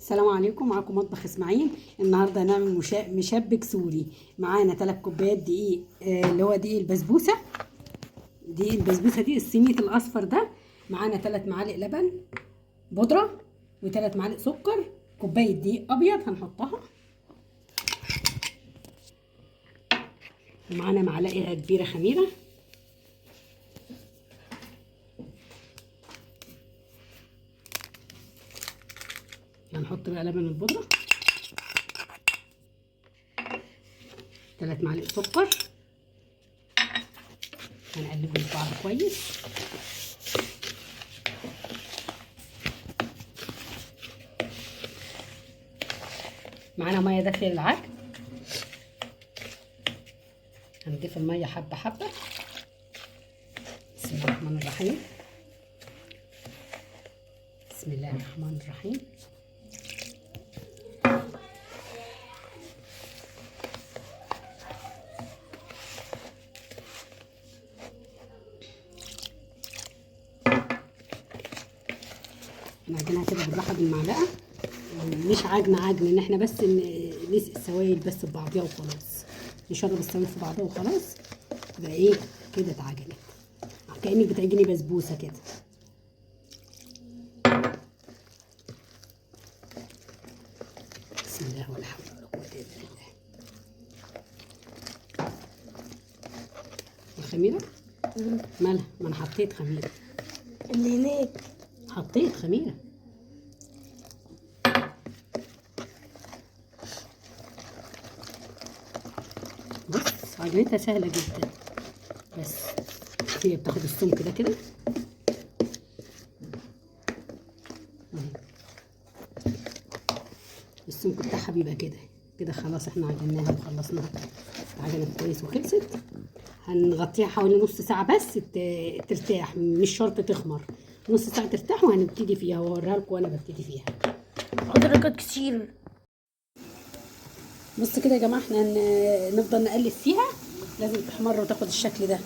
السلام عليكم. معاكم مطبخ اسماعيل. النهارده هنعمل مشبك سوري. معانا 3 كوبايات دقيق، اللي هو دقيق البسبوسه. دقيق البسبوسه دي الصينيه الاصفر ده. معانا 3 معالق لبن بودره و3 معالق سكر. كوبايه دقيق ابيض هنحطها. ومعانا معلقه كبيره خميره. هنحط بقى لبن البودره، 3 معالق سكر. هنقلبهم في بعض كويس. معانا ميه دافيه للعجن. هنضيف الميه حبه حبه. بسم الله الرحمن الرحيم. بسم الله الرحمن الرحيم. نعجنها كده بالراحه بالمعلقه، مش عجن ان احنا بس نسقي السوائل بس ببعضيها وخلاص، نشرب السوائل في بعضها وخلاص. تبقى ايه كده اتعجنت، كأنك بتعجني بسبوسه كده. بسم الله ولا حول ولا قوه الا بالله. الخميره مالها؟ ما انا حطيت خميره اللي هناك. حطيت خميره. بص عجنتها سهله جدا، بس هي بتاخد السمك ده كده. السمك بتاعها بيبقى كده كده. خلاص احنا عجناها وخلصناها، اتعجنت كويس وخلصت. هنغطيها حوالي نص ساعة بس ترتاح، مش شرط تخمر. نص ساعة ترتاح وهنبتدي فيها واوريها لكم وانا ببتدي فيها. درجات كتير. بص كده يا جماعة، احنا نفضل نقلب فيها، لازم تحمر وتاخد الشكل ده.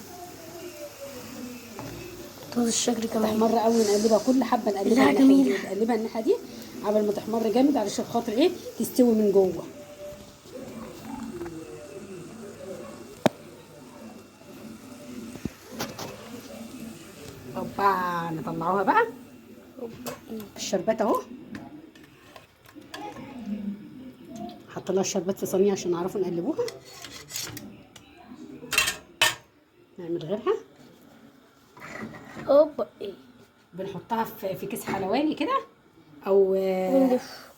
تاخد الشكل كمان. تحمر قوي، نقلبها كل حبة، نقلبها لا الناحية دي جميلة. ونقلبها الناحية دي قبل ما تحمر جامد، علشان خاطر ايه تستوي من جوه. اوبا، نطلعوها بقى. الشربات اهو، حط لها الشربات في صينيه عشان نعرفوا نقلبوها. نعمل غيرها. اوبا ايه. بنحطها في كيس حلواني كده، او ونلف.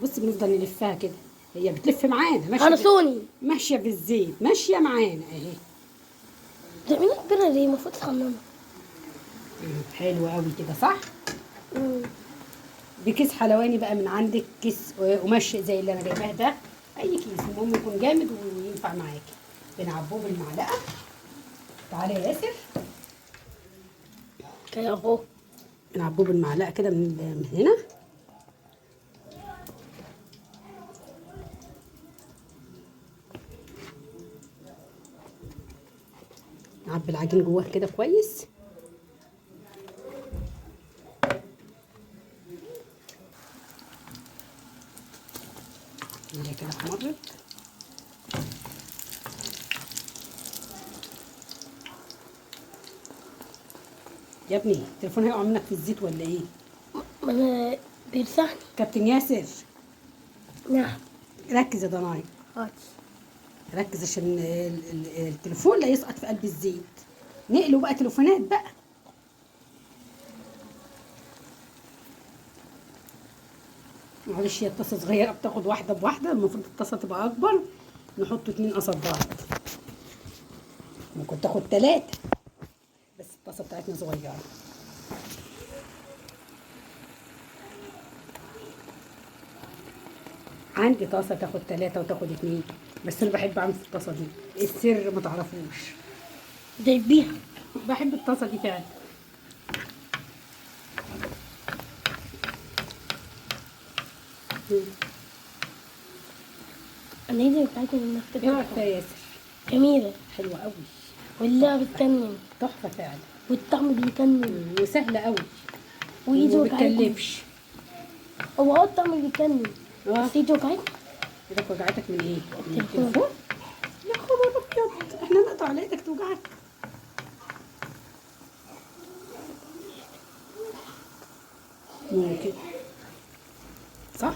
بص بنفضل نلفها كده، هي بتلف معانا على صوني. ماشيه بالزيت، ماشيه معانا اهي. تعملي كبيرة ليه؟ المفروض تخممها. حلوه قوي كده صح. بكيس حلواني بقى من عندك، كيس قماش زي اللي انا جايباه ده، اي كيس المهم يكون جامد وينفع معاكي. بنعبوه بالمعلقه. تعالي يا ياسر. كده اهو. بنعبوه بالمعلقه كده من هنا. نعبي العجين جواه كده كويس. هي كده احمرت. يا ابني التليفون هيقع منك في الزيت ولا ايه؟ ما انا بيرسحني. كابتن ياسر نعم. ركز يا ضناي، هاتي. ركز عشان التليفون لا يسقط في قلب الزيت. نقلوا بقى تليفونات بقى. معلش، هي الطاسه صغيره بتاخد واحده بواحده، المفروض الطاسه تبقى اكبر، نحط 2 قصب بعض. ممكن تاخد 3، بس الطاسه بتاعتنا صغيره. عندي طاسه تاخد 3 وتاخد 2، بس انا بحب اعمل في الطاسه دي. السر ما تعرفوش، جايبيها. بحب الطاسه دي فعلا. انا ايدي بتاعتي من ايه رايك يا ياسر؟ جميلة. حلوه قوي، واللعبة بتكمل. تحفه فعلا، والطعم بيكمل. وسهله قوي وايدي وما وجعتني. بتكلفش. هو الطعم بيكمل. بس ايدي وجعت. ايدك وجعتك من ايه؟ من التليفون. التليفون؟ يا خبر ابيض، احنا نقطع على ايدك توجعك. ممكن. صح؟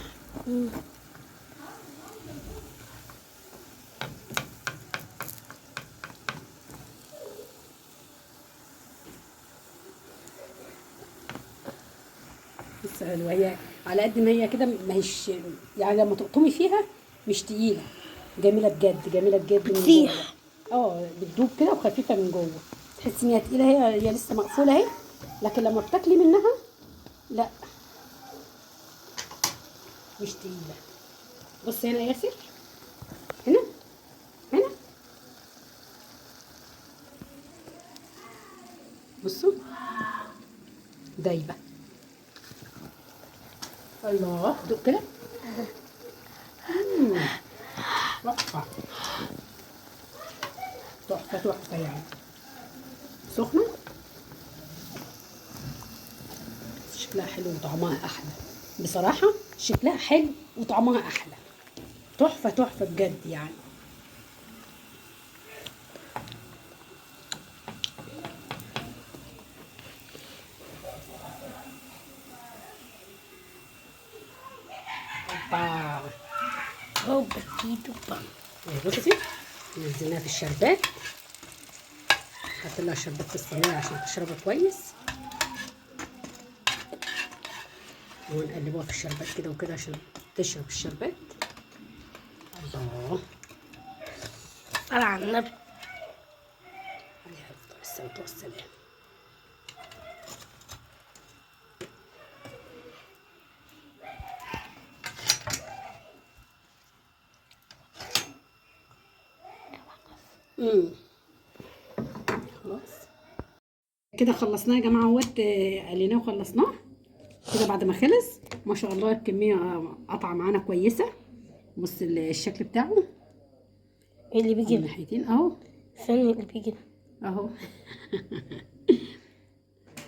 بس وهي على قد ما هي كده ما هيش، يعني لما تقطمي فيها مش تقيلة. جميلة بجد، جميلة بجد من بتسيح. جوه. بتدوب كده وخفيفة من جوه. تحسي ان هي تقيلة، هي لسه مقفولة اهي، لكن لما بتاكلي منها لا مش تقيلة. بص هنا يا ياسر، هنا هنا بصوا دايبة. الله، دوق كده. تحفة تحفة تحفة يعني. سخنة بس شكلها حلو وطعمها أحلى. بصراحة شكلها حلو وطعمها أحلى. تحفة تحفة بجد يعني. اوبا. هوبا تيتو با. بصي نزلناها في الشربات، حط لها الشربات في الصينية عشان تشربه كويس، ونقلبوها في الشربات كده وكده عشان تشرب الشربات. الله، صلاة على النبي. عليها أفضل الصلاة والسلام. خلاص كده خلصناه يا جماعه اهوت. قليناه وخلصناه كده بعد ما خلص. ما شاء الله الكميه قطعه معانا كويسه. بص الشكل بتاعه ايه اللي من بيجي؟ ناحيتين اهو. استني اللي بيجي. اهو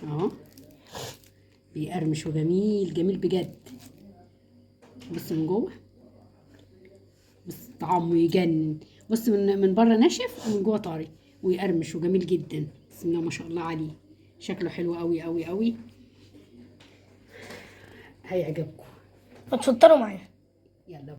اهو بيقرمش وجميل جميل بجد. بص من جوه، بص طعمه يجنن. بص من بره ناشف ومن جوه طري ويقرمش وجميل جدا. بسم الله ما شاء الله عليه، شكله حلو قوي قوي قوي، هيعجبكم. ما تفطروا معايا. يلا.